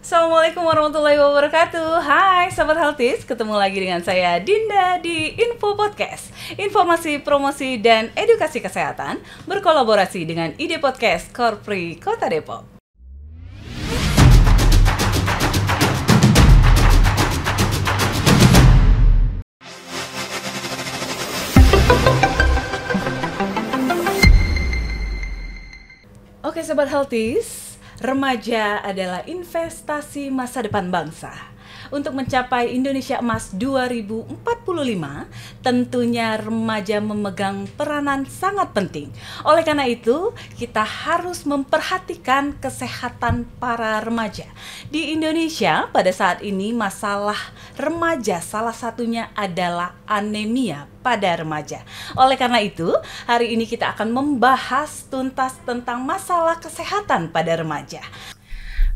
Assalamualaikum warahmatullahi wabarakatuh. Hai Sobat Healthies, ketemu lagi dengan saya Dinda di Info Podcast. Informasi, promosi, dan edukasi kesehatan berkolaborasi dengan Ide Podcast Korpri Kota Depok. Oke Sobat Healthies, remaja adalah investasi masa depan bangsa. Untuk mencapai Indonesia Emas 2045, tentunya remaja memegang peranan sangat penting. Oleh karena itu, kita harus memperhatikan kesehatan para remaja. Di Indonesia, pada saat ini masalah remaja salah satunya adalah anemia pada remaja. Oleh karena itu, hari ini kita akan membahas tuntas tentang masalah kesehatan pada remaja.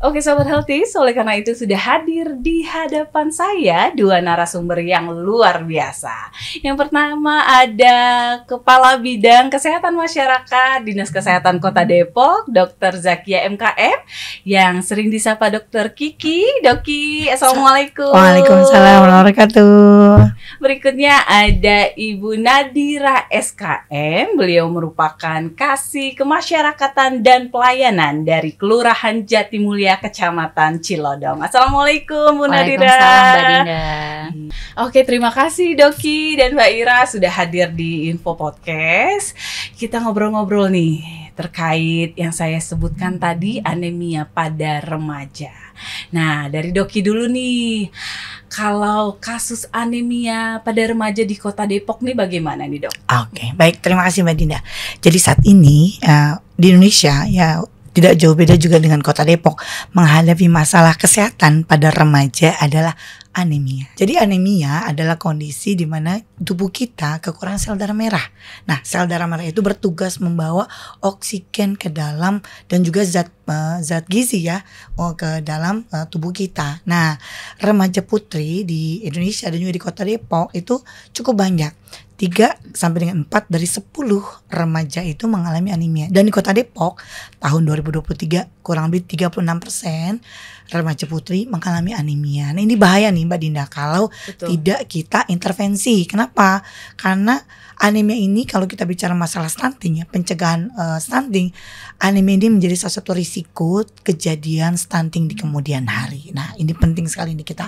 Oke Sobat Healthies, oleh karena itu sudah hadir di hadapan saya dua narasumber yang luar biasa. Yang pertama ada Kepala Bidang Kesehatan Masyarakat Dinas Kesehatan Kota Depok, Dr. Zakia MKM, yang sering disapa Dr. Kiki. Doki, Assalamualaikum. Waalaikumsalam warahmatullahi wabarakatuh. Berikutnya ada Ibu Nadira SKM. Beliau merupakan Kasih Kemasyarakatan dan Pelayanan dari Kelurahan Jatimulya, Kecamatan Cilodong. Assalamualaikum Bu Nadira. Waalaikumsalam Mbak Dinda. Oke, terima kasih Doki dan Mbak Ira sudah hadir di Info Podcast. Kita ngobrol-ngobrol nih terkait yang saya sebutkan tadi, anemia pada remaja. Nah, dari Doki dulu nih. Kalau kasus anemia pada remaja di Kota Depok nih bagaimana nih, Dok? Oke, baik, terima kasih Mbak Dinda. Jadi saat ini di Indonesia ya tidak jauh beda juga dengan Kota Depok, menghadapi masalah kesehatan pada remaja adalah anemia. Jadi anemia adalah kondisi di mana tubuh kita kekurangan sel darah merah. Nah, sel darah merah itu bertugas membawa oksigen ke dalam dan juga zat gizi ya ke dalam tubuh kita. Nah, remaja putri di Indonesia dan juga di Kota Depok itu cukup banyak. 3 sampai dengan 4 dari 10 remaja itu mengalami anemia. Dan di Kota Depok tahun 2023 kurang lebih 36% remaja putri mengalami anemia. Nah, ini bahaya nih Mbak Dinda kalau tidak kita intervensi. Kenapa? Karena anemia ini kalau kita bicara masalah stunting ya, pencegahan stunting, anemia ini menjadi salah satu risiko kejadian stunting di kemudian hari. Nah, ini penting sekali nih kita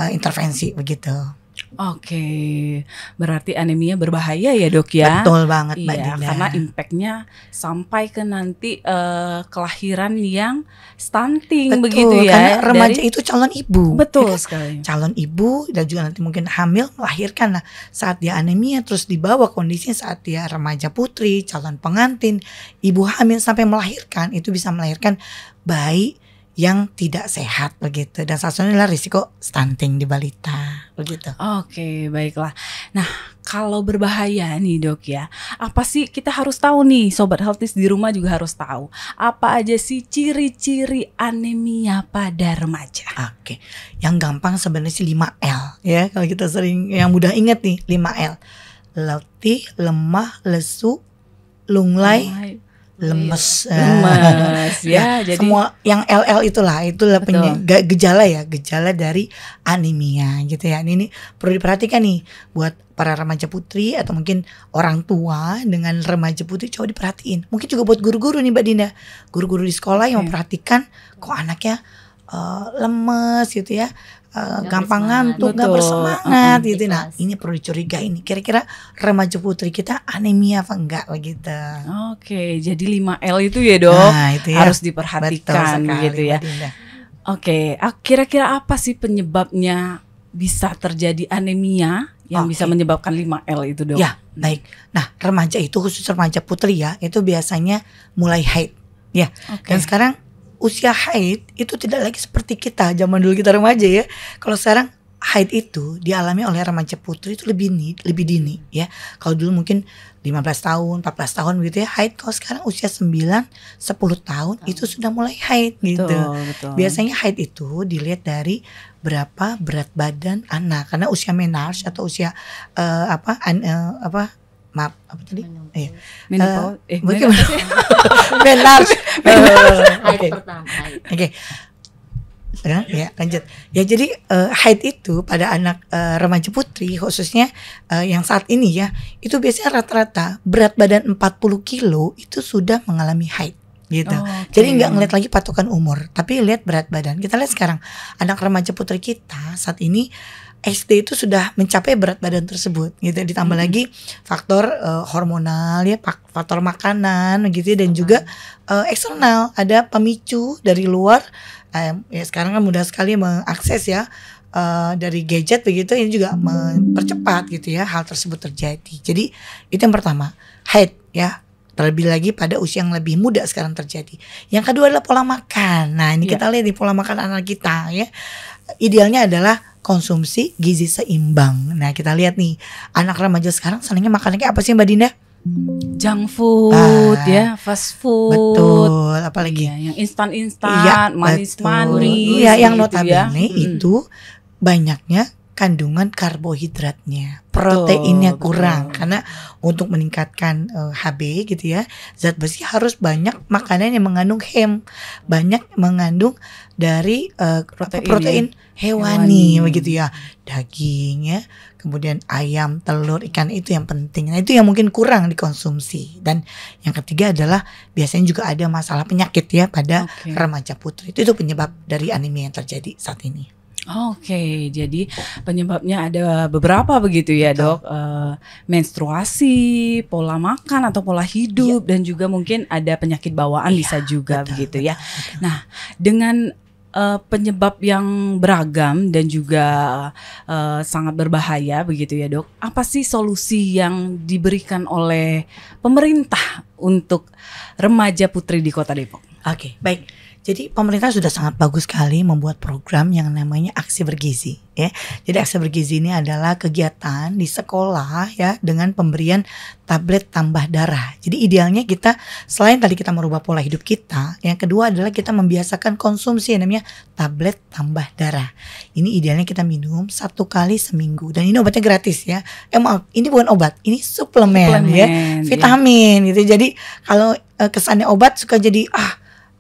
intervensi begitu. Oke, berarti anemia berbahaya ya Dok ya? Betul banget Mbak Iya, Dinda. karena impactnya sampai ke nanti kelahiran yang stunting. Betul, begitu ya. karena remaja itu calon ibu. Betul ya kan? sekali. Calon ibu dan juga nanti mungkin hamil melahirkan. Nah, saat dia anemia terus dibawa kondisinya saat dia remaja putri, calon pengantin, ibu hamil sampai melahirkan, itu bisa melahirkan bayi yang tidak sehat begitu, dan salah satunya adalah risiko stunting di balita begitu. Oke, baiklah. Nah, kalau berbahaya nih Dok ya, apa sih kita harus tahu nih, Sobat Healthies di rumah juga harus tahu apa aja sih ciri-ciri anemia pada remaja? Oke, yang gampang sebenarnya sih 5L ya, kalau kita sering yang mudah ingat nih 5L: letih, lemah, lesu, lunglai, lemes ya, jadi semua yang itulah gejala dari anemia gitu ya. Ini perlu diperhatikan nih buat para remaja putri atau mungkin orang tua dengan remaja putri, coba diperhatiin. Mungkin juga buat guru-guru nih Mbak Dinda, guru-guru di sekolah yang memperhatikan kok anaknya lemes gitu ya, gampang ngantuk, gak bersemangat gitu. Nah, ini perlu dicurigai ini. Kira-kira remaja putri kita anemia apa enggak begitu. Oke, jadi 5L itu ya Dok, Nah, itu ya, harus diperhatikan gitu ya. Oke, kira-kira apa sih penyebabnya bisa terjadi anemia yang bisa menyebabkan 5L itu Dok? Ya, baik. Nah, remaja itu khusus remaja putri ya, itu biasanya mulai haid ya. Dan sekarang usia haid itu tidak lagi seperti kita zaman dulu kita remaja ya. Kalau sekarang haid itu dialami oleh remaja putri itu lebih dini ya. Kalau dulu mungkin 15 tahun, 14 tahun gitu ya haid. Kalau sekarang usia 9, 10 tahun itu sudah mulai haid gitu. Betul. Biasanya haid itu dilihat dari berapa berat badan anak, karena usia menarche atau usia maaf apa tadi? Menopause. Menarche. Haid pertama. Oke. kan? Ya, lanjut. Ya jadi haid itu pada anak remaja putri khususnya yang saat ini ya, itu biasanya rata-rata berat badan 40 kilo itu sudah mengalami haid gitu. Jadi nggak ngeliat lagi patokan umur, tapi lihat berat badan. Kita lihat sekarang anak remaja putri kita saat ini SD itu sudah mencapai berat badan tersebut gitu. Ditambah lagi faktor hormonal ya, faktor makanan gitu ya, dan juga eksternal, ada pemicu dari luar. Ya sekarang kan mudah sekali mengakses ya dari gadget begitu, ini juga mempercepat gitu ya hal tersebut terjadi. Jadi itu yang pertama, haid ya. Terlebih lagi pada usia yang lebih muda sekarang terjadi. Yang kedua adalah pola makan. Nah ini kita lihat di pola makan anak kita ya. Idealnya adalah konsumsi gizi seimbang. Nah kita lihat nih, anak remaja sekarang senangnya makannya kayak apa sih Mbak Dinda? Junk food ya, fast food. Betul, apalagi yang instan-instan, manis-manis. Iya, yang notabene itu banyaknya kandungan karbohidratnya, proteinnya kurang. Karena untuk meningkatkan HB gitu ya, zat besi harus banyak makanan yang mengandung banyak mengandung dari protein hewani begitu ya, daging ya, kemudian ayam, telur, ikan, itu yang penting. Nah itu yang mungkin kurang dikonsumsi. Dan yang ketiga adalah biasanya juga ada masalah penyakit ya pada remaja putri. Itu penyebab dari anemia yang terjadi saat ini. Oke, jadi penyebabnya ada beberapa begitu ya dok, menstruasi, pola makan atau pola hidup, dan juga mungkin ada penyakit bawaan bisa juga begitu ya. Nah dengan penyebab yang beragam dan juga sangat berbahaya begitu ya dok, apa sih solusi yang diberikan oleh pemerintah untuk remaja putri di Kota Depok? Oke, baik. Jadi pemerintah sudah sangat bagus sekali membuat program yang namanya Aksi Bergizi ya. Jadi Aksi Bergizi ini adalah kegiatan di sekolah ya, dengan pemberian tablet tambah darah. Jadi idealnya kita selain tadi kita merubah pola hidup kita, yang kedua adalah kita membiasakan konsumsi yang namanya tablet tambah darah. Ini idealnya kita minum 1 kali seminggu, dan ini obatnya gratis ya. Maaf, ini bukan obat, ini suplemen ya, vitamin gitu. Jadi kalau kesannya obat suka jadi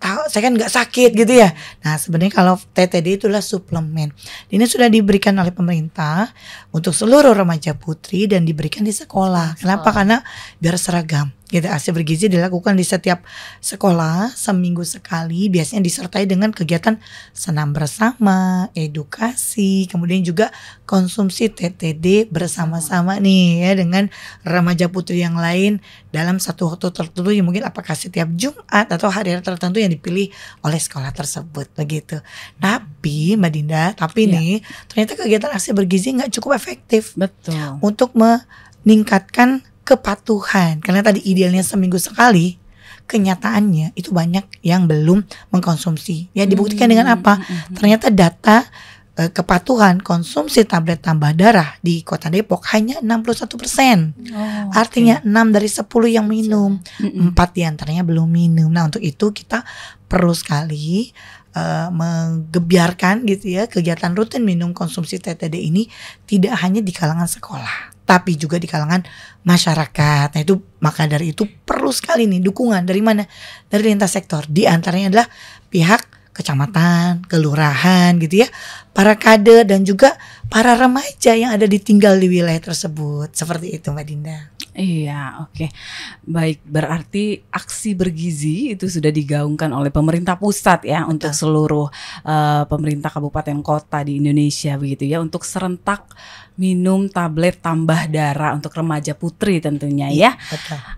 saya kan nggak sakit gitu ya. Nah sebenarnya kalau TTD itulah suplemen. Ini sudah diberikan oleh pemerintah untuk seluruh remaja putri dan diberikan di sekolah. Kenapa? Karena biar seragam. Gitu, Aksi Bergizi dilakukan di setiap sekolah seminggu sekali, biasanya disertai dengan kegiatan senam bersama, edukasi, kemudian juga konsumsi TTD bersama-sama nih ya dengan remaja putri yang lain dalam satu waktu tertentu, yang mungkin apakah setiap Jumat atau hari-hari tertentu yang dipilih oleh sekolah tersebut begitu. Tapi Mbak Dinda, nih ternyata kegiatan Aksi Bergizi nggak cukup efektif untuk meningkatkan kepatuhan, karena tadi idealnya seminggu sekali, kenyataannya itu banyak yang belum mengkonsumsi. Ya dibuktikan dengan apa? Ternyata data kepatuhan konsumsi tablet tambah darah di Kota Depok hanya 61%. Artinya 6 dari 10 yang minum, 4 diantaranya belum minum. Nah untuk itu kita perlu sekali menggebiarkan gitu ya kegiatan rutin minum konsumsi TTD ini tidak hanya di kalangan sekolah, tapi juga di kalangan masyarakat. Nah itu, maka dari itu perlu sekali nih dukungan dari mana? Dari lintas sektor. Di antaranya adalah pihak kecamatan, kelurahan gitu ya, para kader dan juga para remaja yang ada tinggal di wilayah tersebut. Seperti itu Mbak Dinda. Iya, oke. Baik, berarti Aksi Bergizi itu sudah digaungkan oleh pemerintah pusat ya, untuk seluruh pemerintah kabupaten kota di Indonesia begitu ya, untuk serentak minum tablet tambah darah untuk remaja putri tentunya ya.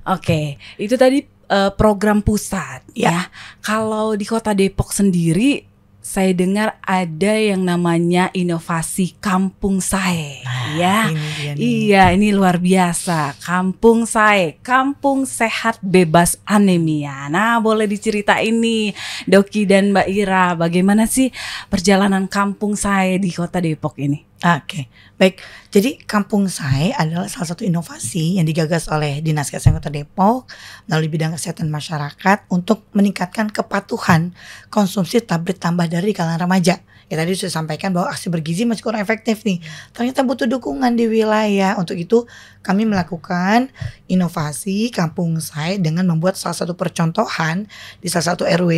Oke, itu tadi program pusat ya. Kalau di Kota Depok sendiri, saya dengar ada yang namanya inovasi Kampung Sae ya. Iya, ini luar biasa. Kampung Sae, Kampung Sehat Bebas Anemia. Nah, boleh diceritain nih Doki dan Mbak Ira, bagaimana sih perjalanan Kampung Sae di Kota Depok ini? Oke, baik. Jadi Kampung Sae adalah salah satu inovasi yang digagas oleh Dinas Kesehatan Kota Depok melalui bidang kesehatan masyarakat untuk meningkatkan kepatuhan konsumsi tablet tambah dari di kalangan remaja. Ya tadi sudah sampaikan bahwa aksi bergizi masih kurang efektif nih. Ternyata butuh dukungan di wilayah. Untuk itu kami melakukan inovasi Kampung Sae dengan membuat salah satu percontohan di salah satu RW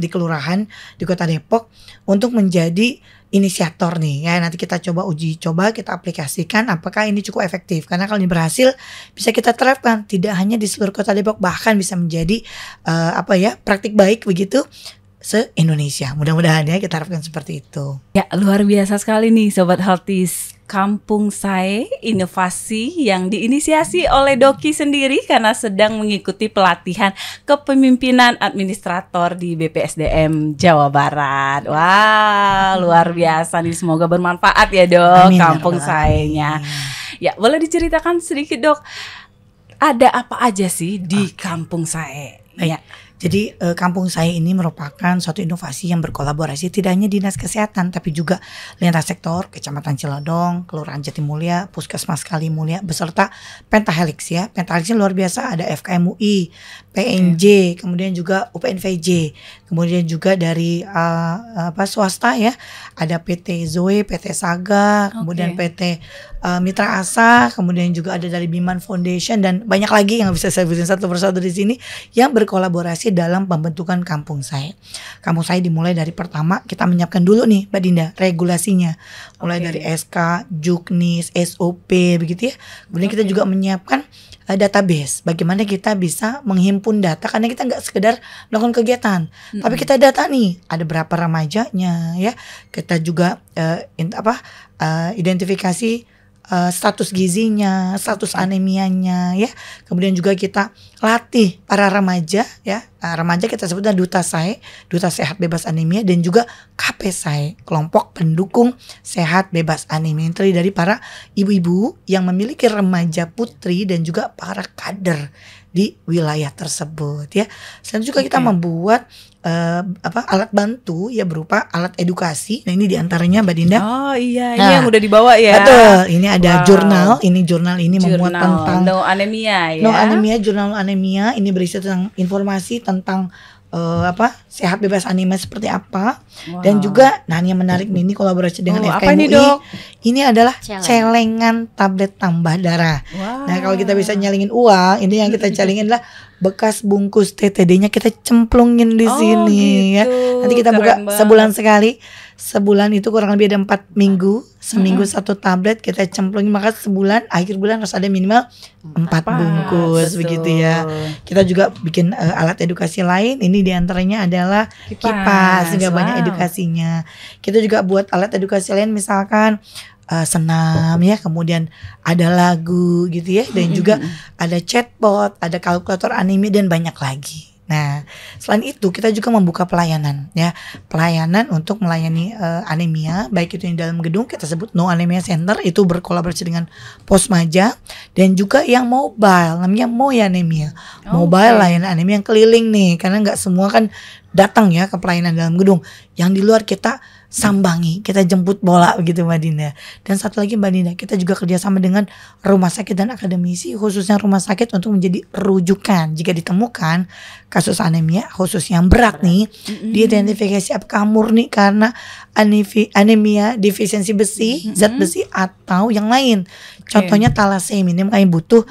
di kelurahan di Kota Depok untuk menjadi inisiator nih ya. Nanti kita coba uji coba, kita aplikasikan apakah ini cukup efektif. Karena kalau ini berhasil bisa kita terapkan tidak hanya di seluruh Kota Depok, bahkan bisa menjadi praktik baik begitu se-Indonesia. Mudah-mudahan ya kita harapkan seperti itu. Ya, luar biasa sekali nih Sobat Healthies. Kampung Sae, inovasi yang diinisiasi oleh Doki sendiri karena sedang mengikuti pelatihan kepemimpinan administrator di BPSDM Jawa Barat. Wah, luar biasa nih, semoga bermanfaat ya Dok. Amin, Kampung Sae-nya. Ya, boleh diceritakan sedikit Dok, ada apa aja sih di Kampung Sae? Ya. Jadi Kampung Sae ini merupakan suatu inovasi yang berkolaborasi tidak hanya Dinas Kesehatan tapi juga lintas sektor, Kecamatan Cilodong, Kelurahan Jatimulya, Puskesmas Kalimulya beserta Pentahelix ya. Pentahelix luar biasa, ada FKM UI, PNJ, kemudian juga UPNVJ, kemudian juga dari swasta ya, ada PT Zoe, PT Saga, kemudian PT Mitra Asa, kemudian juga ada dari Biman Foundation dan banyak lagi yang bisa saya sebutin satu persatu di sini yang berkolaborasi dalam pembentukan Kampung Sae. Kampung Sae dimulai dari pertama kita menyiapkan dulu nih Mbak Dinda regulasinya, mulai dari SK, Juknis, SOP begitu ya. Kemudian kita juga menyiapkan database, bagaimana kita bisa menghimpun data karena kita nggak sekedar melakukan kegiatan, tapi kita data nih ada berapa remajanya ya. Kita juga identifikasi status gizinya, status anemianya ya. Kemudian juga kita latih para remaja ya. Remaja kita sebutnya Duta Sae, Duta Sehat Bebas Anemia, dan juga KP Sae, kelompok pendukung sehat bebas anemia. Yang terdiri dari para ibu-ibu yang memiliki remaja putri dan juga para kader di wilayah tersebut ya. Selain juga kita membuat alat bantu ya berupa alat edukasi. Nah ini diantaranya Mbak Dinda. Oh iya, ini yang udah dibawa ya. Betul, ini ada jurnal ini memuat tentang No Anemia ya. No Anemia, jurnal anemia ini berisi tentang informasi tentang sehat bebas anemia seperti apa. Dan juga nah ini yang menarik nih, ini kolaborasi dengan FKM UI. Ini adalah celengan tablet tambah darah. Nah kalau kita bisa nyelingin uang, ini yang kita celingin adalah bekas bungkus TTD-nya kita cemplungin di sini gitu. Ya. Nanti kita buka sebulan sekali. Sebulan itu kurang lebih ada 4 minggu. Seminggu satu tablet kita cemplungin, maka sebulan akhir bulan harus ada minimal 4 bungkus begitu ya. Kita juga bikin alat edukasi lain. Ini diantaranya adalah kipas sehingga banyak edukasinya. Kita juga buat alat edukasi lain misalkan senam ya, kemudian ada lagu gitu ya, dan juga ada chatbot, ada kalkulator anemia dan banyak lagi. Nah, selain itu kita juga membuka pelayanan ya, pelayanan untuk melayani anemia, baik itu yang dalam gedung kita sebut No Anemia Center, itu berkolaborasi dengan Posmaja, dan juga yang mobile namanya Moya Anemia, mobile layanan anemia yang keliling nih, karena nggak semua kan datang ya ke pelayanan dalam gedung, yang di luar kita sambangi, kita jemput bola begitu Mbak Dinda. Dan satu lagi Mbak Dinda, kita juga kerjasama dengan rumah sakit dan akademisi, khususnya rumah sakit untuk menjadi rujukan jika ditemukan kasus anemia khusus yang berat nih, diidentifikasi apakah murni karena anemia defisiensi besi, zat besi atau yang lain. Contohnya talasemia, ini kami butuh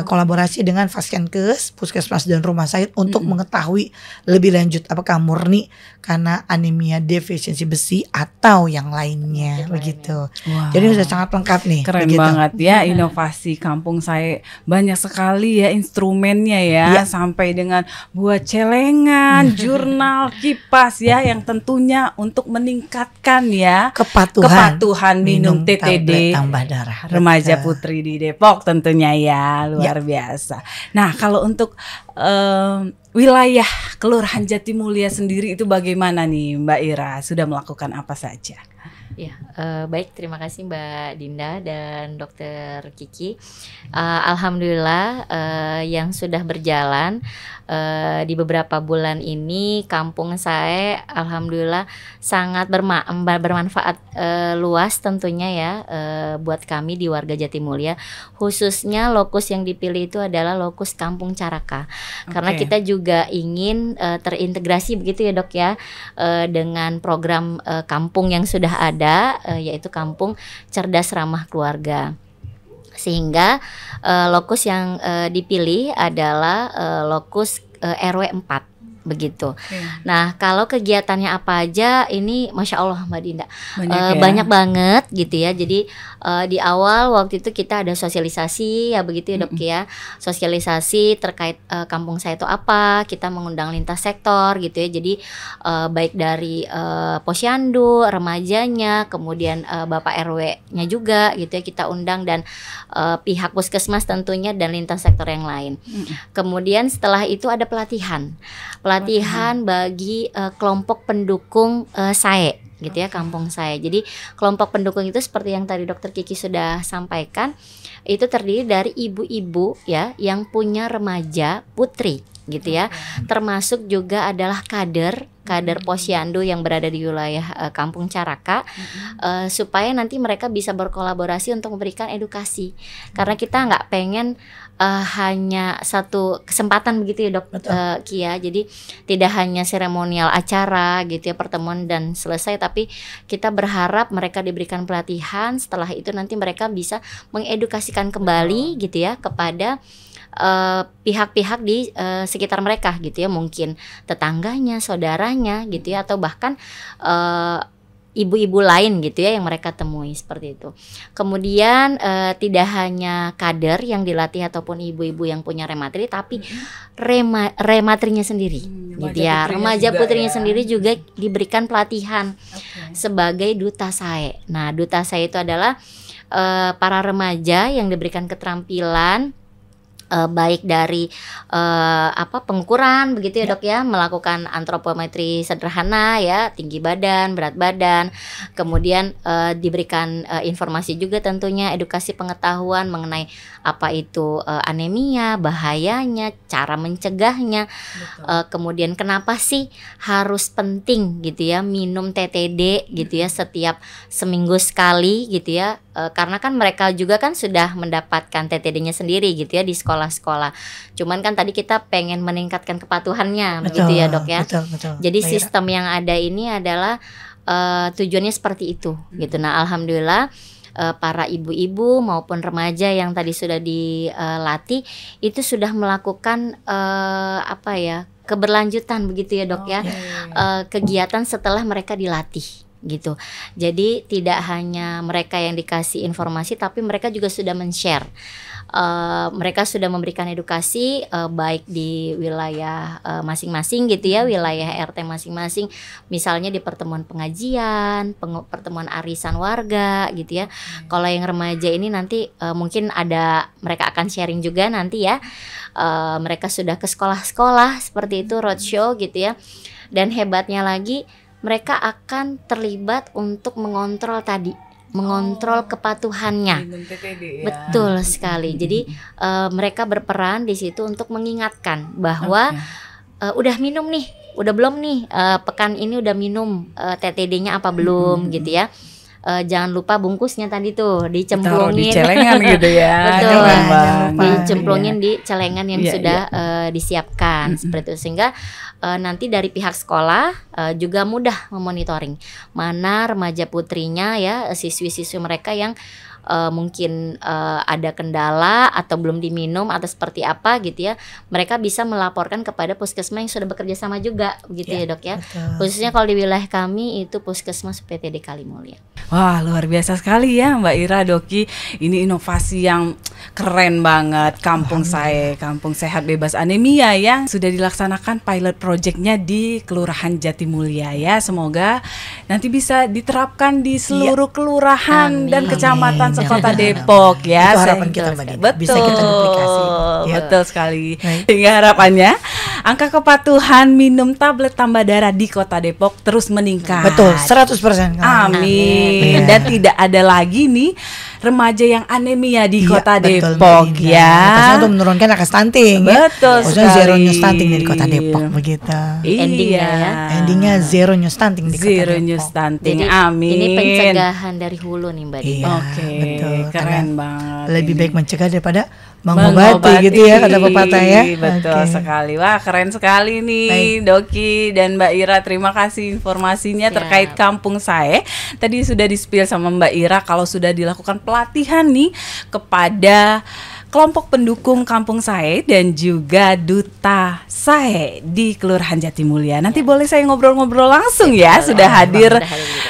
kolaborasi dengan Faskenkes, Puskesmas dan rumah sakit untuk mengetahui lebih lanjut apakah murni karena anemia defisiensi besi atau yang lainnya begitu. Wow. Jadi sudah sangat lengkap nih. Keren begitu. Banget ya inovasi Kampung Sae, banyak sekali ya instrumennya ya, sampai dengan buat celengan, jurnal, kipas ya, yang tentunya untuk meningkatkan ya kepatuhan minum TTD tambah darah remaja putri di Depok tentunya ya, luar biasa. Nah kalau untuk wilayah Kelurahan Jatimulya sendiri itu bagaimana nih Mbak Ira? Sudah melakukan apa saja? Ya, baik, terima kasih Mbak Dinda dan Dokter Kiki. Alhamdulillah yang sudah berjalan di beberapa bulan ini, kampung saya alhamdulillah sangat bermanfaat luas tentunya ya buat kami di warga Jatimulya. Khususnya lokus yang dipilih itu adalah lokus Kampung Caraka. Karena kita juga ingin terintegrasi begitu ya Dok ya dengan program kampung yang sudah ada, yaitu Kampung Cerdas Ramah Keluarga. Sehingga lokus yang dipilih adalah lokus RW 4 begitu. Nah, kalau kegiatannya apa aja ini Masya Allah Mbak Dinda banyak banget gitu ya. Jadi di awal waktu itu kita ada sosialisasi ya begitu ya Dok ya. Sosialisasi terkait kampung saya itu apa, kita mengundang lintas sektor gitu ya. Jadi baik dari posyandu, remajanya, kemudian Bapak RW-nya juga gitu ya kita undang, dan pihak puskesmas tentunya dan lintas sektor yang lain. Kemudian setelah itu ada pelatihan bagi kelompok pendukung SAE gitu ya, kampung saya. Jadi kelompok pendukung itu seperti yang tadi Dokter Kiki sudah sampaikan, itu terdiri dari ibu-ibu ya yang punya remaja putri gitu ya. Termasuk juga adalah kader posyandu yang berada di wilayah Kampung Caraka, supaya nanti mereka bisa berkolaborasi untuk memberikan edukasi. Karena kita nggak pengen hanya satu kesempatan begitu ya Dok Kia. Jadi tidak hanya seremonial acara gitu ya, pertemuan dan selesai, tapi kita berharap mereka diberikan pelatihan. Setelah itu nanti mereka bisa mengedukasikan kembali gitu ya kepada pihak-pihak di sekitar mereka gitu ya, mungkin tetangganya, saudaranya gitu ya, atau bahkan ibu-ibu lain gitu ya yang mereka temui seperti itu. Kemudian tidak hanya kader yang dilatih ataupun ibu-ibu yang punya rematri, tapi rematrinya sendiri gitu ya. Remaja putrinya sendiri juga diberikan pelatihan sebagai duta SAE. Nah, duta SAE itu adalah para remaja yang diberikan keterampilan baik dari pengukuran begitu ya Dok ya, melakukan antropometri sederhana ya, tinggi badan, berat badan, kemudian diberikan informasi juga tentunya edukasi pengetahuan mengenai apa itu anemia, bahayanya, cara mencegahnya, kemudian kenapa sih harus penting gitu ya minum TTD gitu ya setiap seminggu sekali gitu ya, karena kan mereka juga kan sudah mendapatkan TTD-nya sendiri gitu ya di sekolah-sekolah. Cuman kan tadi kita pengen meningkatkan kepatuhannya begitu ya Dok ya. Betul. Jadi sistem yang ada ini adalah tujuannya seperti itu gitu. Nah, alhamdulillah para ibu-ibu maupun remaja yang tadi sudah dilatih itu sudah melakukan keberlanjutan begitu ya Dok ya. Kegiatan setelah mereka dilatih gitu. Jadi tidak hanya mereka yang dikasih informasi, tapi mereka juga sudah men-share. Mereka sudah memberikan edukasi baik di wilayah masing-masing gitu ya, wilayah RT masing-masing, misalnya di pertemuan pengajian, pertemuan arisan warga gitu ya. Kalau yang remaja ini nanti mungkin ada, mereka akan sharing juga nanti ya. Mereka sudah ke sekolah-sekolah seperti itu, roadshow gitu ya. Dan hebatnya lagi, mereka akan terlibat untuk mengontrol kepatuhannya. Betul sekali. Jadi mereka berperan di situ untuk mengingatkan bahwa udah minum nih, udah belum nih, pekan ini udah minum TTD-nya apa belum gitu ya. Jangan lupa bungkusnya tadi tuh dicemplungin di celengan gitu ya. Betul, dicemplungin di celengan yang sudah disiapkan seperti itu, sehingga nanti dari pihak sekolah juga mudah memonitoring mana remaja putrinya ya, siswi-siswi mereka yang mungkin ada kendala atau belum diminum atau seperti apa gitu ya, mereka bisa melaporkan kepada puskesmas yang sudah bekerja sama juga begitu ya Dok ya. Betul. Khususnya kalau di wilayah kami itu Puskesmas PTD Kalimulya. Wah, luar biasa sekali ya Mbak Ira, Doki. Ini inovasi yang keren banget, Kampung SAE, Kampung Sehat Bebas Anemia yang sudah dilaksanakan pilot projectnya di Kelurahan Jatimulya ya. Semoga nanti bisa diterapkan di seluruh kelurahan dan kecamatan sekota Depok ya. Itu harapan kita Mbak Dina. Betul. Bisa kita duplikasi. Betul sekali. Sehingga harapannya angka kepatuhan minum tablet tambah darah di Kota Depok terus meningkat. Betul, 100%. Amin. Iya. Dan tidak ada lagi nih remaja yang anemia di Iya, Kota betul, Depok Mbak Indah. ya. Pastinya untuk menurunkan angka stunting. Betul Maksudnya sekali. zero new stunting di Kota Depok begitu. Endingnya ya. Endingnya zero new stunting di Kota Zero Depok. new stunting. Jadi Amin. ini pencegahan dari hulu nih Mbak Dina. Iya, Oke, betul. keren Karena banget. lebih ini. baik mencegah daripada mengobati gitu ya kata pepatah ya. Betul Oke. sekali. Wah, keren sekali nih Baik. Doki dan Mbak Ira. Terima kasih informasinya Siap. terkait Kampung Sae. Tadi sudah di-spill sama Mbak Ira kalau sudah dilakukan pelatihan nih kepada kelompok pendukung Kampung Sae dan juga Duta Sae di Kelurahan Jatimulya. Nanti boleh saya ngobrol-ngobrol langsung ya. Sudah hadir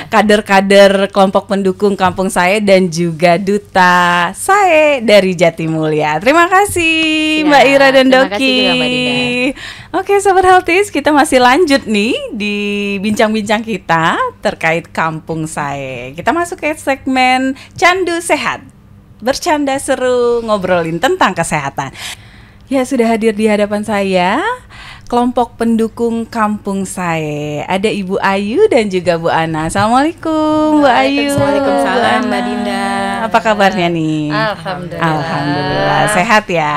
kader-kader kelompok pendukung Kampung Sae dan juga Duta Sae dari Jatimulya. Terima kasih Siap. Mbak Ira dan Terima Doki. kasih juga, Mbak Dinda. Oke Sobat Healthies, kita masih lanjut nih di bincang-bincang kita terkait Kampung Sae. Kita masuk ke segmen Candu Sehat. Bercanda seru, ngobrolin tentang kesehatan. Ya, sudah hadir di hadapan saya kelompok pendukung Kampung Sae. Ada Ibu Ayu dan juga Bu Ana. Assalamualaikum Bu Ayu. Waalaikumsalam, Bu Mbak Ana. Dinda. Apa kabarnya nih? Alhamdulillah. Alhamdulillah, sehat ya.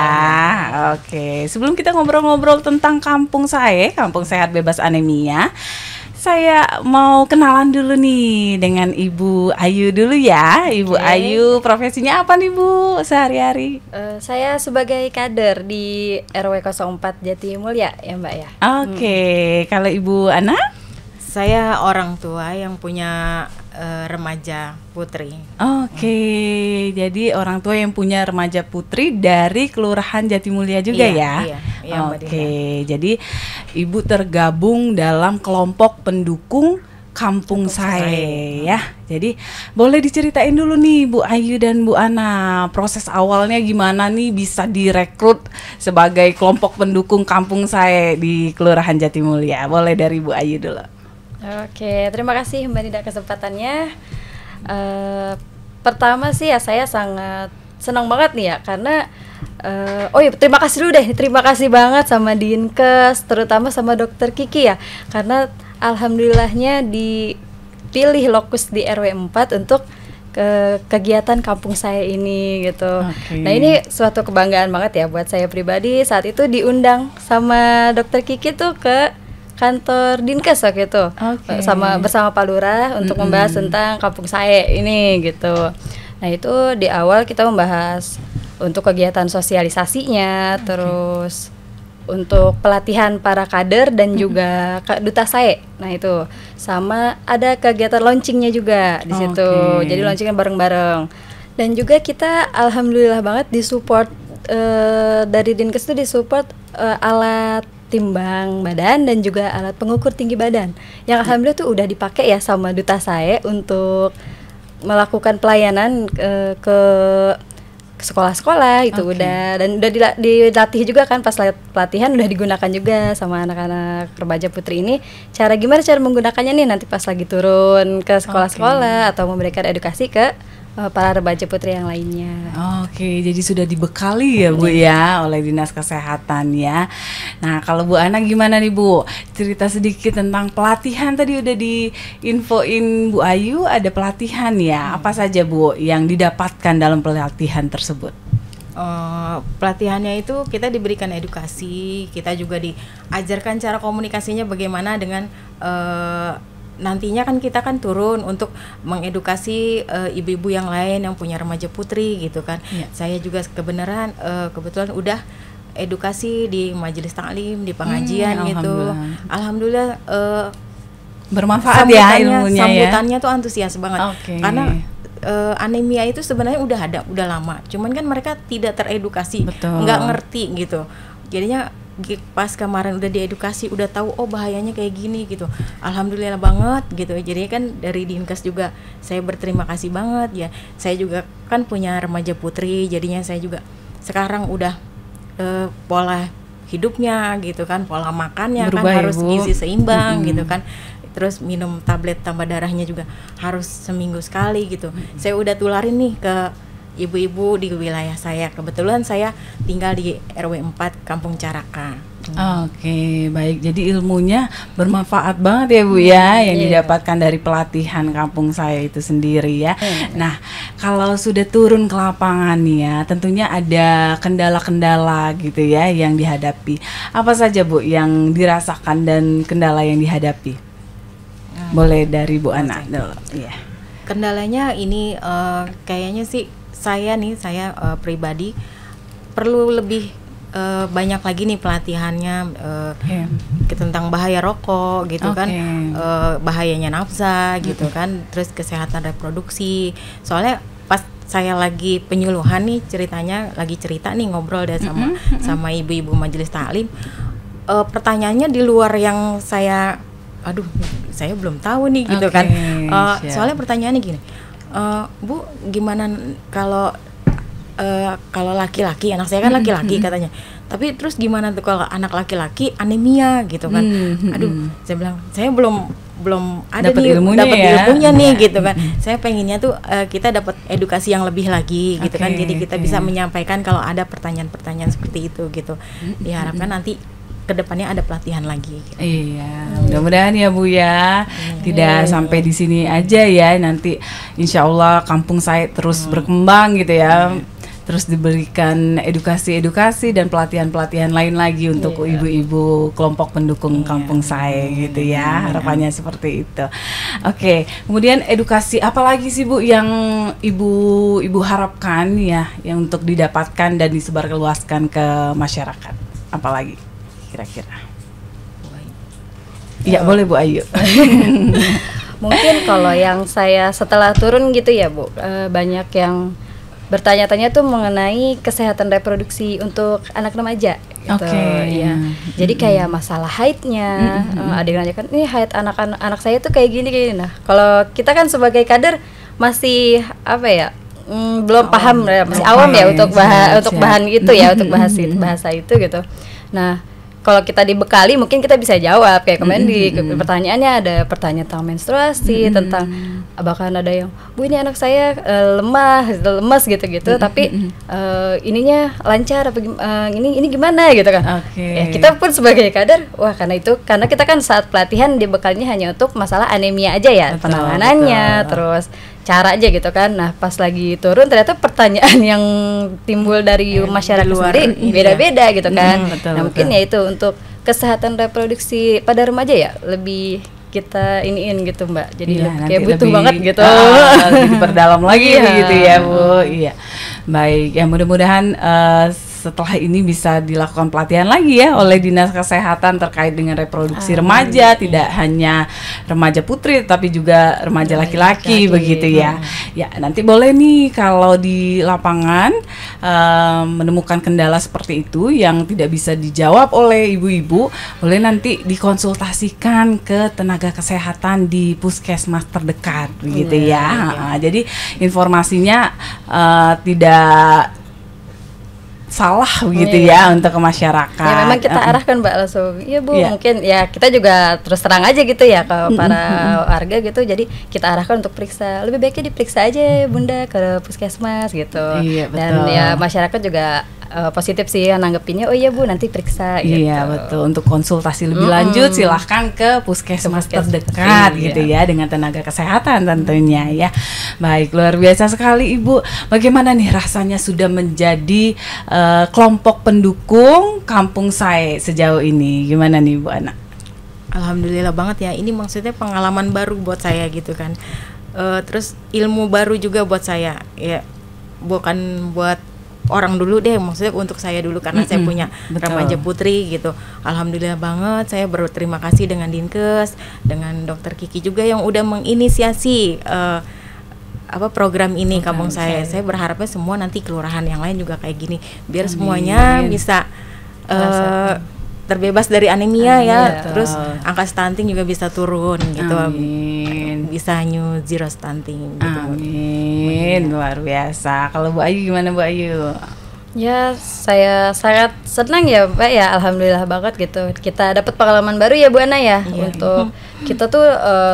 Oke, sebelum kita ngobrol-ngobrol tentang Kampung Sae, Kampung Sehat Bebas Anemia, saya mau kenalan dulu nih dengan Ibu Ayu dulu ya. Ibu Oke. Ayu, profesinya apa nih Bu sehari-hari? Saya sebagai kader di RW 04 Jatimulya ya Mbak ya. Oke, kalau Ibu Ana? Saya orang tua yang punya remaja putri. Oke, jadi orang tua yang punya remaja putri dari Kelurahan Jatimulya juga ya? Iya, Mbak Dinda. Oke, jadi Ibu tergabung dalam kelompok pendukung Kampung Sae ya. Jadi boleh diceritain dulu nih Bu Ayu dan Bu Ana, proses awalnya gimana nih bisa direkrut sebagai kelompok pendukung Kampung Sae di Kelurahan Jatimulya. Boleh dari Bu Ayu dulu. Oke, terima kasih Mbak Dinda kesempatannya. Pertama sih ya saya sangat senang banget nih ya karena oh iya terima kasih dulu deh, terima kasih banget sama Dinkes terutama sama Dokter Kiki ya karena alhamdulillahnya dipilih lokus di RW 4 untuk kegiatan Kampung Sae ini gitu. Oke. Nah ini suatu kebanggaan banget ya buat saya pribadi. Saat itu diundang sama Dokter Kiki tuh ke kantor Dinkes waktu itu. Oke. Bersama Pak Lurah untuk membahas tentang Kampung Sae ini gitu. Nah itu di awal kita membahas untuk kegiatan sosialisasinya, terus untuk pelatihan para kader dan juga Duta Sae. Nah itu sama ada kegiatan launchingnya juga di situ. Oke. Jadi launchingnya bareng-bareng. Dan juga kita alhamdulillah banget disupport dari Dinkes itu disupport alat timbang badan dan juga alat pengukur tinggi badan yang alhamdulillah tuh udah dipakai ya sama Duta Sae untuk melakukan pelayanan ke sekolah-sekolah itu Oke. udah dan udah dilatih juga kan pas pelatihan udah digunakan juga sama anak-anak remaja putri ini gimana cara menggunakannya nih nanti pas lagi turun ke sekolah-sekolah atau memberikan edukasi ke para remaja putri yang lainnya. Oke, jadi sudah dibekali ya Bu ya oleh Dinas Kesehatan ya. Nah kalau Bu Ana gimana nih Bu? Cerita sedikit tentang pelatihan tadi udah diinfoin Bu Ayu ada pelatihan ya. Apa saja Bu yang didapatkan dalam pelatihan tersebut? Pelatihannya itu kita diberikan edukasi, kita juga diajarkan cara komunikasinya bagaimana dengan nantinya kan kita kan turun untuk mengedukasi ibu-ibu yang lain yang punya remaja putri gitu kan. Iya. Saya juga kebetulan udah edukasi di majelis taklim, di pengajian gitu. Alhamdulillah Bermanfaat ya ilmunya ya. sambutannya tuh antusias banget. Oke. Karena anemia itu sebenarnya udah lama. Cuman kan mereka tidak teredukasi, Betul. nggak ngerti gitu. Jadinya pas kemarin udah diedukasi, udah tahu oh bahayanya kayak gini gitu. Alhamdulillah banget gitu. Jadi kan dari Dinkes juga saya berterima kasih banget ya. Saya juga kan punya remaja putri, jadinya saya juga sekarang udah pola hidupnya gitu kan, pola makannya Berubah kan ya, harus Bu. gizi seimbang gitu kan. Terus minum tablet tambah darahnya juga harus seminggu sekali gitu. Saya udah tularin nih ke ibu-ibu di wilayah saya. Kebetulan saya tinggal di RW 4 Kampung Caraka. Oke, baik. Jadi ilmunya bermanfaat banget ya Bu ya, yang didapatkan dari pelatihan kampung saya itu sendiri ya. Nah, kalau sudah turun ke lapangan nih ya, tentunya ada kendala-kendala gitu ya yang dihadapi. Apa saja Bu yang dirasakan dan kendala yang dihadapi? Boleh dari Bu Ana dulu. Iya. Kendalanya ini kayaknya sih saya pribadi perlu lebih banyak lagi nih pelatihannya tentang bahaya rokok gitu kan, bahayanya nafsa gitu kan, terus kesehatan reproduksi. Soalnya pas saya lagi penyuluhan nih cerita nih ngobrol deh sama ibu-ibu majelis taklim, pertanyaannya di luar yang saya belum tahu nih gitu kan. Soalnya pertanyaannya gini, Bu, gimana kalau laki-laki, anak saya kan laki-laki katanya, tapi terus gimana tuh kalau anak laki-laki anemia gitu kan. Saya bilang saya belum ada dapat ilmunya nih gitu kan. Saya pengennya tuh kita dapat edukasi yang lebih lagi gitu kan, jadi kita bisa menyampaikan kalau ada pertanyaan-pertanyaan seperti itu gitu. Diharapkan nanti kedepannya ada pelatihan lagi. Iya, mudah-mudahan ya Bu ya, tidak sampai di sini aja ya, nanti insya Allah kampung saya terus berkembang gitu ya, terus diberikan edukasi dan pelatihan-pelatihan lain lagi untuk ibu-ibu kelompok pendukung kampung saya gitu ya, harapannya seperti itu. Oke, kemudian edukasi apa lagi sih Bu yang ibu harapkan ya, yang untuk didapatkan dan disebarluaskan ke masyarakat, apalagi kira-kira? Iya, boleh Bu Ayu. Mungkin kalau yang saya setelah turun gitu ya Bu, banyak yang bertanya-tanya tuh mengenai kesehatan reproduksi untuk anak remaja gitu. Ya. Jadi kayak masalah haidnya, ada yang nanya kan, ini haid anak saya tuh kayak gini. Nah, kalau kita kan sebagai kader masih belum paham ya, masih awam ya untuk bahan gitu ya, untuk bahasa itu gitu. Nah, kalau kita dibekali mungkin kita bisa jawab, kayak kemarin di pertanyaannya ada pertanyaan tentang menstruasi, tentang bahkan ada yang, Bu, ini anak saya lemas gitu-gitu, tapi ininya lancar apa ini gimana gitu kan. Ya, kita pun sebagai kader, karena kita kan saat pelatihan dibekalinya hanya untuk masalah anemia aja ya, penanganannya, terus cara aja gitu kan. Nah, pas lagi turun ternyata pertanyaan yang timbul dari masyarakat sendiri beda-beda gitu kan. Mungkin ya itu untuk kesehatan reproduksi pada remaja ya lebih kita iniin gitu Mbak. Jadi kayak butuh banget gitu. Lebih diperdalam lagi gitu ya Bu. Iya. Baik, ya mudah-mudahan setelah ini bisa dilakukan pelatihan lagi ya oleh Dinas Kesehatan terkait dengan reproduksi remaja, tidak hanya remaja putri tapi juga remaja laki-laki begitu ya. Ya, nanti boleh nih kalau di lapangan menemukan kendala seperti itu yang tidak bisa dijawab oleh ibu-ibu, boleh nanti dikonsultasikan ke tenaga kesehatan di puskesmas terdekat begitu ya. Jadi informasinya tidak salah gitu ya untuk ke masyarakat. Ya memang kita arahkan Mbak langsung. Iya Bu, mungkin ya kita juga terus terang aja gitu ya ke para warga gitu. Jadi kita arahkan untuk periksa. Lebih baiknya diperiksa aja Bunda ke puskesmas gitu. Iya, betul. Dan ya masyarakat juga positif sih nanggepinnya. Oh iya Bu, nanti periksa gitu. Iya, betul. Untuk konsultasi lebih lanjut silahkan ke puskesmas terdekat gitu ya, dengan tenaga kesehatan tentunya ya. Baik, luar biasa sekali Ibu. Bagaimana nih rasanya sudah menjadi kelompok pendukung kampung saya sejauh ini? Gimana nih Bu Ana? Alhamdulillah banget ya. Ini maksudnya pengalaman baru buat saya gitu kan. Terus ilmu baru juga buat saya. Ya, bukan buat orang dulu deh, maksudnya untuk saya dulu karena saya punya remaja putri gitu. Alhamdulillah banget, saya berterima kasih dengan Dinkes, dengan Dokter Kiki juga yang udah menginisiasi program ini kampung saya. Saya berharapnya semua nanti kelurahan yang lain juga kayak gini, biar semuanya bisa terbebas dari anemia ya. Terus angka stunting juga bisa turun gitu. Bisa new zero stunting gitu. Amin. Luar biasa. Kalau Bu Ayu gimana Bu Ayu? Ya, saya sangat senang ya Mbak ya, alhamdulillah banget gitu. Kita dapat pengalaman baru ya Bu Ana ya, untuk kita tuh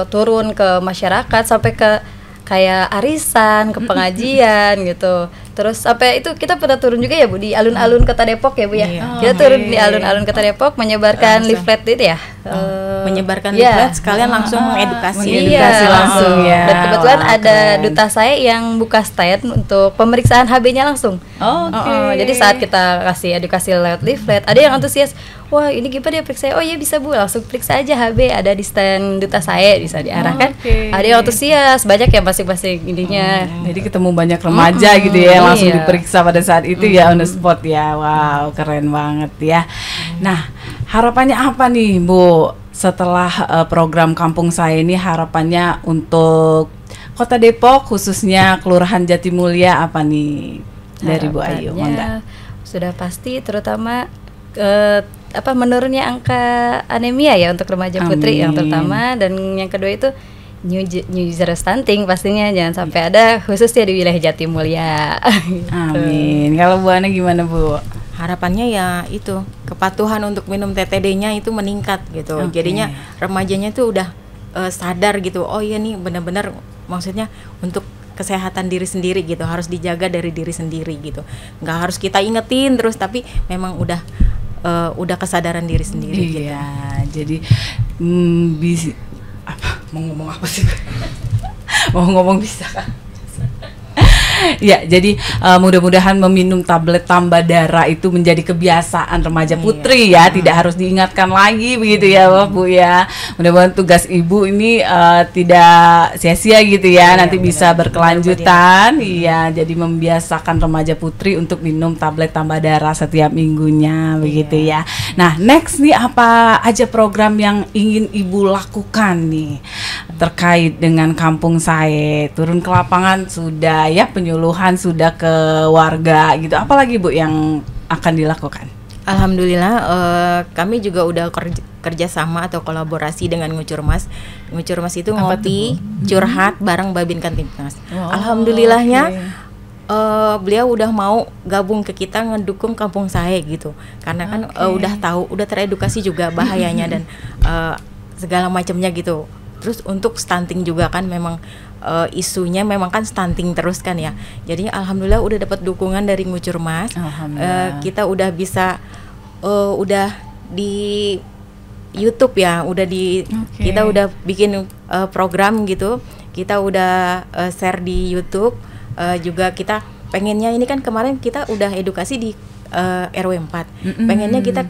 turun ke masyarakat sampai ke kayak arisan, ke pengajian gitu. Terus sampai itu kita pernah turun juga ya Bu di alun-alun Kota Depok ya Bu ya. Iya. Kita turun di alun-alun Kota Depok menyebarkan Langsung. leaflet itu ya. Menyebarkan Iya. leaflet sekalian langsung mengedukasi. Mengedukasi langsung ya. Dan kebetulan Wah, ada keren. duta saya yang buka stand untuk pemeriksaan HB-nya langsung. Oke. Jadi saat kita kasih edukasi lewat leaflet, ada yang antusias, wah ini gimana dia periksa? Oh iya bisa Bu, langsung periksa aja HB, ada di stand duta saya, bisa diarahkan. Oke. Ada yang antusias, banyak yang masing-masing ininya. Jadi ketemu banyak remaja gitu ya, yang langsung iya. diperiksa pada saat itu ya, on the spot ya. Wow, keren banget ya. Nah, harapannya apa nih Bu setelah program Kampung Saya ini, harapannya untuk Kota Depok khususnya Kelurahan Jatimulya apa nih dari Bu Ayu? Harapannya sudah pasti terutama menurunnya angka anemia ya untuk remaja putri yang Amin. terutama, dan yang kedua itu new user stunting pastinya jangan sampai ada, khususnya di wilayah Jatimulya. Gitu. Amin. Kalau Bu Ana gimana Bu? Harapannya ya itu kepatuhan untuk minum TTD-nya itu meningkat gitu. Oke. Jadinya remajanya tuh udah sadar gitu. Oh iya nih benar-benar maksudnya untuk kesehatan diri sendiri gitu, harus dijaga dari diri sendiri gitu. Nggak harus kita ingetin terus, tapi memang udah kesadaran diri sendiri gitu. Iya, jadi mau ngomong apa sih? Mau ngomong bisa kan? Ya, jadi mudah-mudahan meminum tablet tambah darah itu menjadi kebiasaan remaja putri ya, tidak harus diingatkan lagi begitu ya Bu ya. Mudah-mudahan tugas Ibu ini tidak sia-sia gitu ya, nanti bisa berkelanjutan. Iya, jadi membiasakan remaja putri untuk minum tablet tambah darah setiap minggunya begitu ya. Nah, next nih apa aja program yang ingin Ibu lakukan nih terkait dengan Kampung Saya? Turun ke lapangan sudah ya, penyuluhan sudah ke warga gitu. Apalagi Bu yang akan dilakukan? Alhamdulillah kami juga udah kerjasama atau kolaborasi dengan Ngucur Mas. Ngucur Mas itu Apa ngopi, tuh, curhat bareng Babin Kantimnas. Oh, Alhamdulillahnya oke. beliau udah mau gabung ke kita ngedukung Kampung Saya gitu. Karena kan udah tahu, udah teredukasi juga bahayanya dan segala macamnya gitu. Terus untuk stunting juga kan memang isunya memang kan stunting terus kan ya. Jadi alhamdulillah udah dapat dukungan dari Ngucur Mas. Alhamdulillah. Kita udah bisa udah di YouTube ya, kita udah bikin program gitu. Kita udah share di YouTube. Juga kita pengennya ini kan kemarin kita udah edukasi di RW 4. Pengennya kita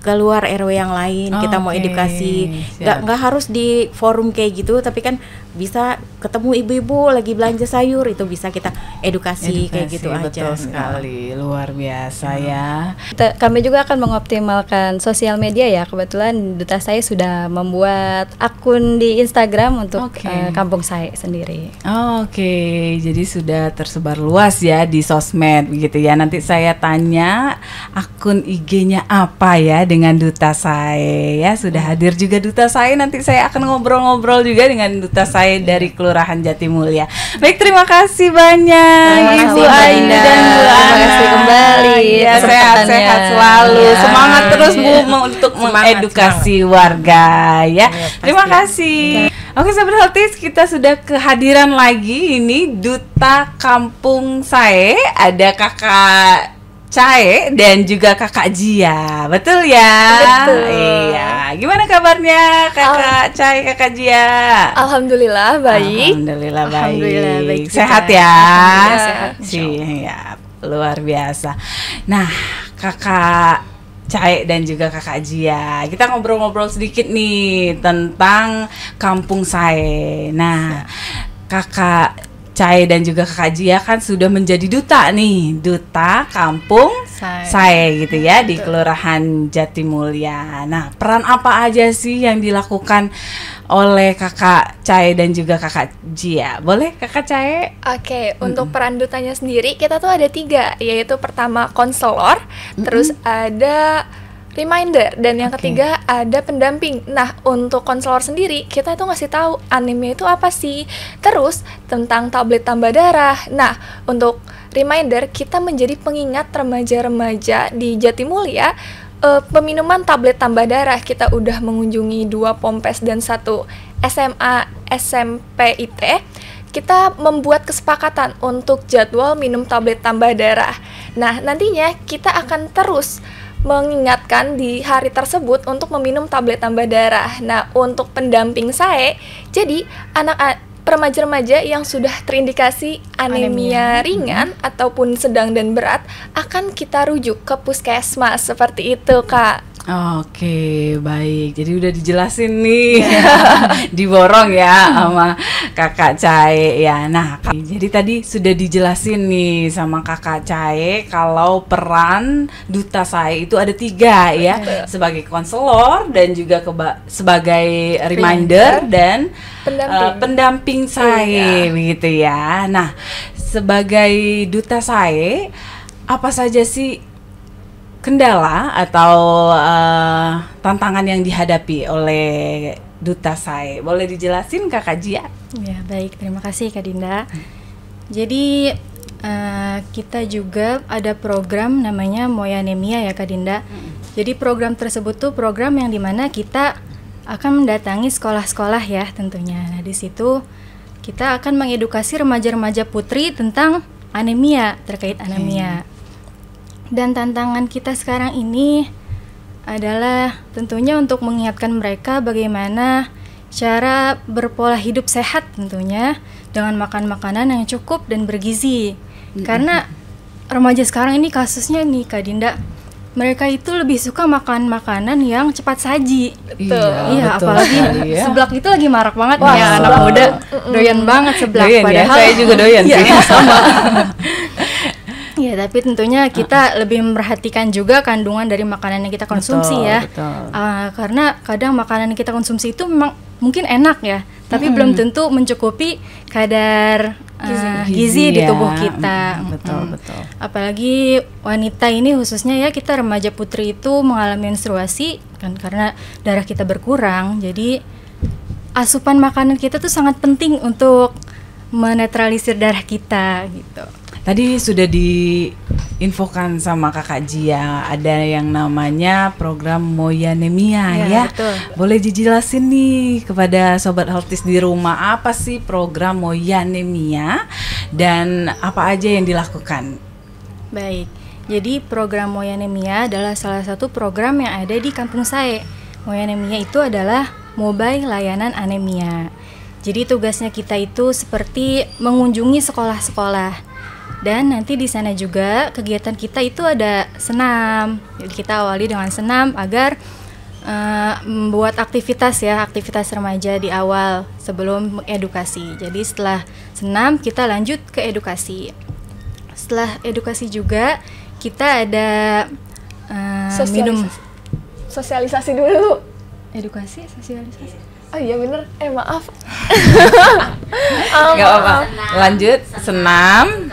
keluar RW yang lain, kita mau Oke, edukasi. siap. Nggak harus di forum kayak gitu, tapi kan bisa ketemu ibu-ibu lagi belanja sayur, itu bisa kita edukasi kayak gitu aja. Betul sekali, luar biasa ya. Kami juga akan mengoptimalkan sosial media ya. Kebetulan duta saya sudah membuat akun di Instagram untuk Oke. Kampung Saya sendiri. Oke, jadi sudah tersebar luas ya di sosmed begitu ya. Nanti saya tanya akun IG-nya apa ya dengan duta saya ya. Sudah hadir juga duta saya, nanti saya akan ngobrol-ngobrol juga dengan duta saya dari Kelurahan Jatimulya. Baik, terima kasih banyak Terima Ibu kasih, Mbak Ayu Dinda. dan Bu Terima Ana. kasih kembali Ya, kesempatannya. sehat-sehat selalu. Ya. Semangat terus Bu untuk Semangat, mengedukasi warga ya. pasti. Terima kasih. Oke sahabat Healthies, kita sudah kehadiran lagi ini Duta Kampung Saya, ada Kakak Cae dan juga Kakak Jia, betul ya? Betul. Iya, gimana kabarnya Kakak Cae, Kakak Jia? Alhamdulillah baik. Alhamdulillah baik. Alhamdulillah baik juga. Sehat ya? Alhamdulillah sehat, Siap, luar biasa. Nah, Kakak Cae dan juga Kakak Jia, kita ngobrol-ngobrol sedikit nih tentang Kampung Saya. Nah, Kakak Cae dan juga Kakak Jia kan sudah menjadi duta nih, duta Kampung Saya gitu ya di Kelurahan Jatimulya. Nah, peran apa aja sih yang dilakukan oleh Kakak Cae dan juga Kakak Jia? Boleh Kakak Cae? Oke, untuk peran dutanya sendiri kita tuh ada 3, yaitu pertama konselor, terus ada reminder, dan yang Oke. ketiga ada pendamping. Nah, untuk konselor sendiri kita tuh ngasih tahu anemia itu apa sih, terus tentang tablet tambah darah. Nah, untuk reminder kita menjadi pengingat remaja-remaja di Jatimulya. Peminuman tablet tambah darah, kita udah mengunjungi 2 Pompes dan 1 SMA SMP IT. kita membuat kesepakatan untuk jadwal minum tablet tambah darah. Nah, nantinya kita akan terus mengingatkan di hari tersebut untuk meminum tablet tambah darah. Nah, untuk pendamping SAE, jadi remaja-remaja yang sudah terindikasi anemia ringan ataupun sedang dan berat akan kita rujuk ke puskesmas, seperti itu, Kak. Oke, baik. Jadi udah dijelasin nih, diborong ya sama Kakak Cae ya. Nah, jadi tadi sudah dijelasin nih sama Kakak Cae kalau peran duta SAE itu ada 3 ya, sebagai konselor dan juga sebagai reminder dan pendamping SAE begitu ya. Nah, sebagai duta SAE, apa saja sih kendala atau tantangan yang dihadapi oleh duta SAE? Boleh dijelasin Kakak Jia? Ya, baik, terima kasih Kak Dinda. Jadi kita juga ada program namanya Moyanemia ya Kak Dinda. Jadi program tersebut tuh program yang dimana kita akan mendatangi sekolah-sekolah ya tentunya. Nah, di situ kita akan mengedukasi remaja-remaja putri tentang anemia, terkait anemia. Dan tantangan kita sekarang ini adalah tentunya untuk mengingatkan mereka bagaimana cara berpola hidup sehat tentunya dengan makan makanan yang cukup dan bergizi. Karena remaja sekarang ini kasusnya nih Kak Dinda, mereka itu lebih suka makan makanan yang cepat saji. Iya, betul apalagi ya. seblak itu lagi marak banget nih ya, anak muda doyan banget seblak. Doyan Padahal ya, saya juga doyan sih. Sama. Ya, tapi tentunya kita lebih memperhatikan juga kandungan dari makanan yang kita konsumsi ya. Karena kadang makanan yang kita konsumsi itu memang mungkin enak ya, tapi belum tentu mencukupi kadar gizi di tubuh kita. Betul. Apalagi wanita ini khususnya ya, kita remaja putri itu mengalami menstruasi kan karena darah kita berkurang. Jadi asupan makanan kita tuh sangat penting untuk menetralisir darah kita gitu. Tadi sudah diinfokan sama Kakak Jia, ada yang namanya program Moyanemia ya. Betul. Boleh dijelasin nih kepada Sobat Healthies di rumah, apa sih program Moyanemia dan apa aja yang dilakukan? Baik, jadi program Moyanemia adalah salah satu program yang ada di kampung SAE. Moyanemia itu adalah Mobile Layanan Anemia. Jadi tugasnya kita itu seperti mengunjungi sekolah-sekolah. Dan nanti di sana juga kegiatan kita itu ada senam. Jadi kita awali dengan senam agar membuat aktivitas remaja di awal sebelum edukasi. Jadi setelah senam kita lanjut ke edukasi. Setelah edukasi juga kita ada sosialisasi dulu. Edukasi, sosialisasi. Oh iya bener, maaf. Gak apa-apa. Lanjut, senam.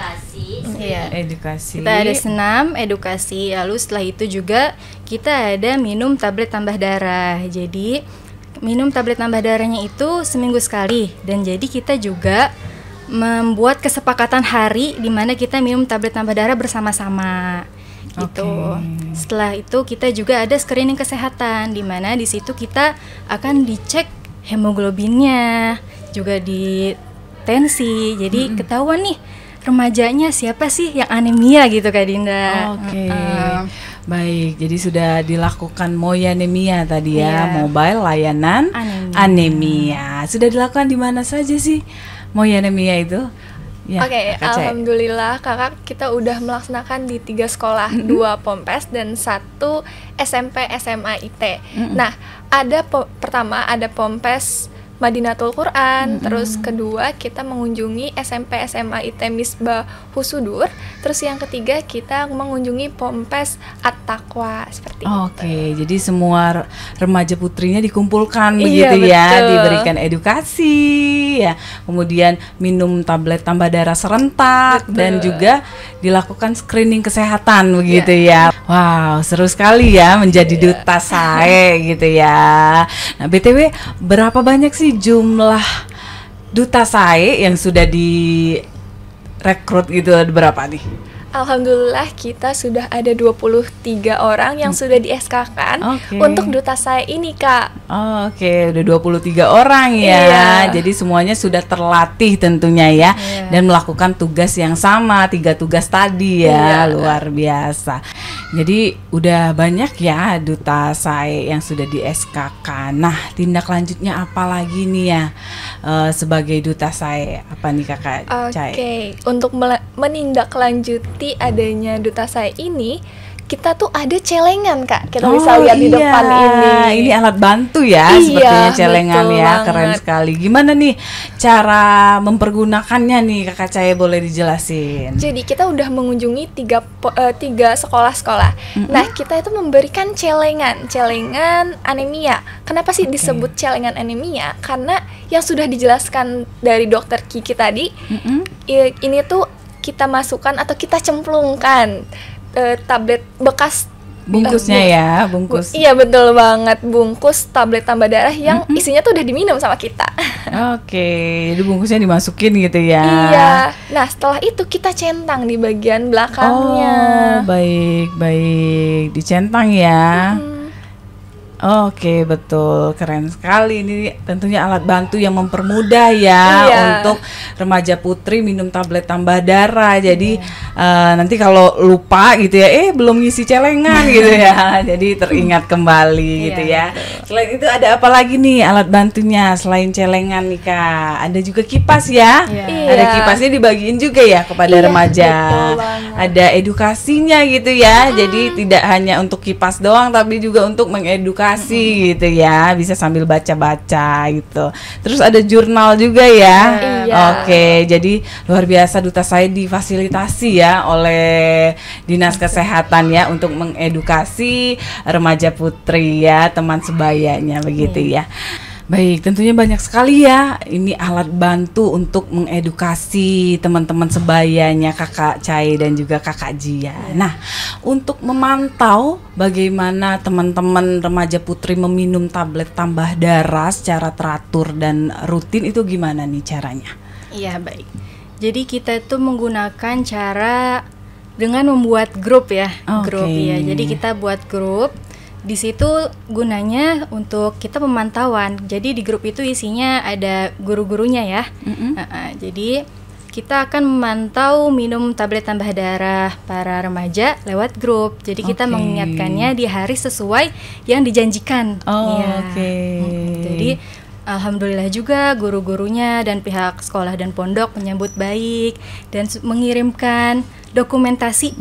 Iya. Edukasi. Kita ada senam, edukasi, lalu setelah itu juga kita ada minum tablet tambah darah. Jadi minum tablet tambah darahnya itu seminggu sekali, dan jadi kita juga membuat kesepakatan hari di mana kita minum tablet tambah darah bersama-sama. Gitu. Setelah itu kita juga ada screening kesehatan di mana di situ kita akan dicek hemoglobinnya, juga di tensi. Jadi ketahuan nih remajanya siapa sih yang anemia gitu Kak Dinda. Baik, jadi sudah dilakukan Moyanemia tadi ya, Mobile Layanan Anemia. Sudah dilakukan di mana saja sih Moyanemia itu? Ya, Oke, alhamdulillah Kakak kita udah melaksanakan di 3 sekolah, 2 Pompes dan 1 SMP SMA IT. Nah, pertama ada Pompes Madinatul Quran, terus kedua kita mengunjungi SMP SMA IT Misbah Husudur, terus yang ketiga kita mengunjungi Pompes At-Taqwa, seperti itu. Oke, jadi semua remaja putrinya dikumpulkan begitu ya, diberikan edukasi ya, kemudian minum tablet tambah darah serentak dan juga dilakukan screening kesehatan begitu ya. Wow, seru sekali ya menjadi duta SAE gitu ya. Nah, BTW berapa banyak sih jumlah duta SAE yang sudah direkrut gitu, berapa nih? Alhamdulillah kita sudah ada 23 orang yang sudah di SK-kan untuk duta SAE ini Kak. Oke, udah 23 orang ya. Iya. Jadi semuanya sudah terlatih tentunya ya. Dan melakukan tugas yang sama, 3 tugas tadi ya. Iya. Luar biasa. Jadi udah banyak ya duta SAE yang sudah di SK-kan. Nah, tindak lanjutnya apa lagi nih ya sebagai duta SAE? Apa nih Kakak Cai? Oke, untuk menindaklanjuti adanya duta SAE ini, kita tuh ada celengan Kak. Kita bisa lihat di depan ini. Ini alat bantu ya, Iya, sepertinya celengan betul ya, keren banget. sekali. Gimana nih cara mempergunakannya nih Kakak Cahaya, boleh dijelasin? Jadi kita udah mengunjungi 3 sekolah-sekolah. Nah, kita itu memberikan celengan anemia. Kenapa sih disebut celengan anemia? Karena yang sudah dijelaskan dari dokter Kiki tadi, ini tuh kita masukkan atau kita cemplungkan tablet bekas Bungkusnya ya, bungkus. Iya betul banget, bungkus tablet tambah darah yang isinya tuh udah diminum sama kita. Oke, jadi bungkusnya dimasukin gitu ya. Iya. Nah setelah itu kita centang di bagian belakangnya. Oh, baik, dicentang ya. Oke, betul, keren sekali. Ini tentunya alat bantu yang mempermudah ya Iya. untuk remaja putri minum tablet tambah darah. Jadi nanti kalau lupa gitu ya, belum ngisi celengan gitu ya. Jadi teringat kembali gitu ya. Selain itu ada apa lagi nih alat bantunya selain celengan nih Kak? Ada juga kipas ya. Iya. Ada kipasnya dibagiin juga ya kepada Iya, remaja. betul banget. Ada edukasinya gitu ya. Jadi tidak hanya untuk kipas doang tapi juga untuk mengedukasi gitu ya, bisa sambil baca-baca gitu. Terus ada jurnal juga ya. Iya. Oke, jadi luar biasa duta SAE difasilitasi ya oleh Dinas Kesehatan ya untuk mengedukasi remaja putri ya, teman sebayanya begitu ya. Baik, tentunya banyak sekali ya ini alat bantu untuk mengedukasi teman-teman sebayanya Kakak Cai dan juga Kakak Jia. Nah, untuk memantau bagaimana teman-teman remaja putri meminum tablet tambah darah secara teratur dan rutin itu gimana nih caranya? Iya, baik. Jadi kita itu menggunakan cara dengan membuat grup ya. Grup ya. Jadi kita buat grup. Di situ gunanya untuk kita pemantauan. Jadi di grup itu isinya ada guru-gurunya ya. Jadi kita akan memantau minum tablet tambah darah para remaja lewat grup. Jadi kita mengingatkannya di hari sesuai yang dijanjikan. Jadi alhamdulillah juga guru-gurunya dan pihak sekolah dan pondok menyambut baik dan mengirimkan dokumentasi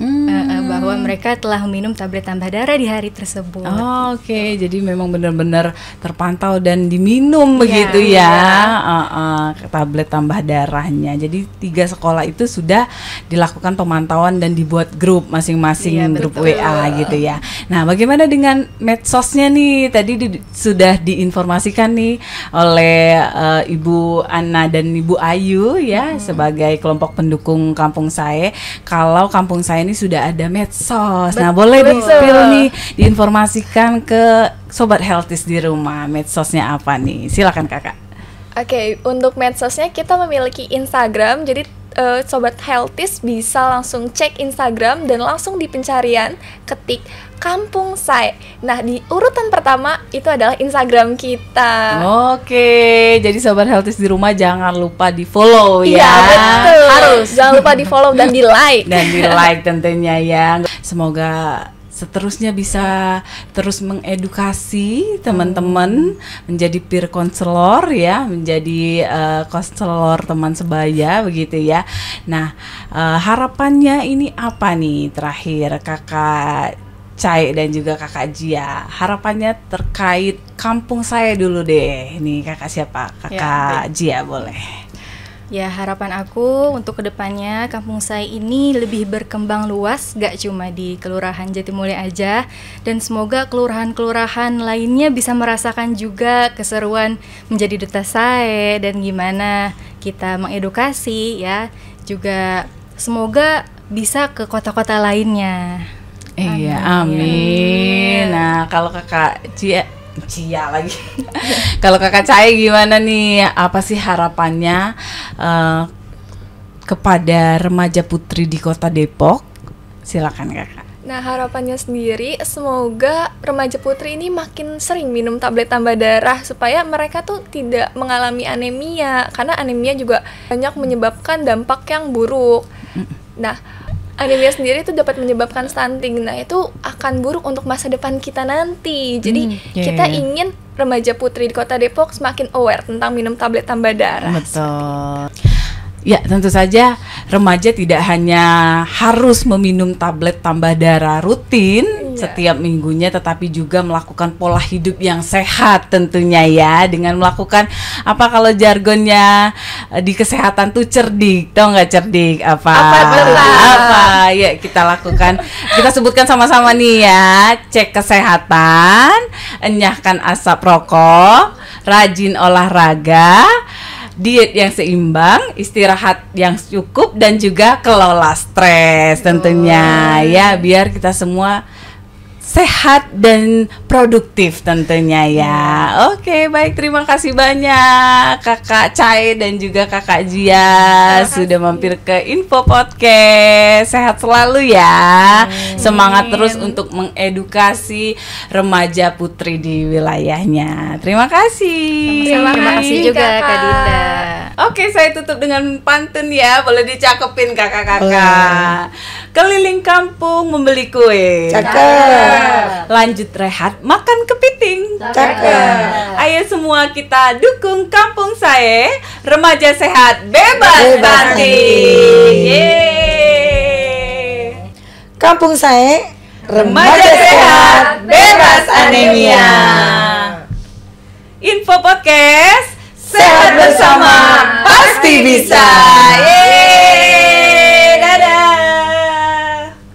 bahwa mereka telah meminum tablet tambah darah di hari tersebut. Oke, jadi memang benar-benar terpantau dan diminum begitu ya. Tablet tambah darahnya. Jadi 3 sekolah itu sudah dilakukan pemantauan dan dibuat grup masing-masing, grup WA gitu ya. Nah, bagaimana dengan medsosnya nih? Tadi sudah diinformasikan nih oleh Ibu Ana dan Ibu Ayu ya sebagai kelompok pendukung Kampung SAE. Kalau Kampung SAE ini sudah ada medsos. Nah, boleh di-spill nih, diinformasikan ke Sobat Healthies di rumah. Medsosnya apa nih? Silakan Kakak. Oke, untuk medsosnya kita memiliki Instagram. Jadi Sobat Healthies bisa langsung cek Instagram dan langsung di pencarian ketik Kampung SAE. Nah, di urutan pertama itu adalah Instagram kita. Oke, jadi Sobat Healthies di rumah jangan lupa di-follow ya. Iya, betul. Harus. Jangan lupa di-follow dan di-like. Dan di-like tentunya ya. Semoga seterusnya bisa terus mengedukasi teman-teman menjadi peer counselor ya, menjadi counselor teman sebaya begitu ya. Nah, harapannya ini apa nih terakhir Kakak Cai dan juga Kakak Jia? Harapannya terkait Kampung SAE dulu deh. Nih Kakak siapa? Kakak Jia boleh. Ya, harapan aku untuk kedepannya Kampung SAE ini lebih berkembang luas, gak cuma di Kelurahan Jatimulya aja, dan semoga kelurahan-kelurahan lainnya bisa merasakan juga keseruan menjadi duta SAE dan gimana kita mengedukasi ya, juga semoga bisa ke kota-kota lainnya. Iya, amin. Nah, kalau Kakak Cia lagi. Kalau Kakak Cai gimana nih? Apa sih harapannya kepada remaja putri di Kota Depok? Silakan Kakak. Nah, harapannya sendiri semoga remaja putri ini makin sering minum tablet tambah darah supaya mereka tuh tidak mengalami anemia, karena anemia juga banyak menyebabkan dampak yang buruk. Nah, anemia sendiri itu dapat menyebabkan stunting. Nah, itu akan buruk untuk masa depan kita nanti. Jadi, kita ingin remaja putri di Kota Depok semakin aware tentang minum tablet tambah darah. Betul. Ya, tentu saja remaja tidak hanya harus meminum tablet tambah darah rutin setiap minggunya, tetapi juga melakukan pola hidup yang sehat tentunya ya, dengan melakukan apa kalau jargonnya di kesehatan tuh cerdik, tau nggak cerdik apa? Ya kita lakukan, kita sebutkan sama-sama nih ya, cek kesehatan, enyahkan asap rokok, rajin olahraga, diet yang seimbang, istirahat yang cukup, dan juga kelola stres tentunya ya, biar kita semua sehat dan produktif tentunya ya. Oke, baik, terima kasih banyak Kakak Cai dan juga Kakak Jia sudah mampir ke Info Podcast. Sehat selalu ya. Semangat terus untuk mengedukasi remaja putri di wilayahnya. Terima kasih. Terima kasih juga Kak Dinda. Oke, saya tutup dengan pantun ya. Boleh dicakepin kakak-kakak. Keliling kampung membeli kue. Cakep. Lanjut rehat makan kepiting. Cakep. Ayo semua kita dukung kampung saya, remaja sehat bebas stunting. Yeay. Kampung saya, Remaja sehat bebas anemia. Info Podcast, sehat bersama pasti bisa. Yeay.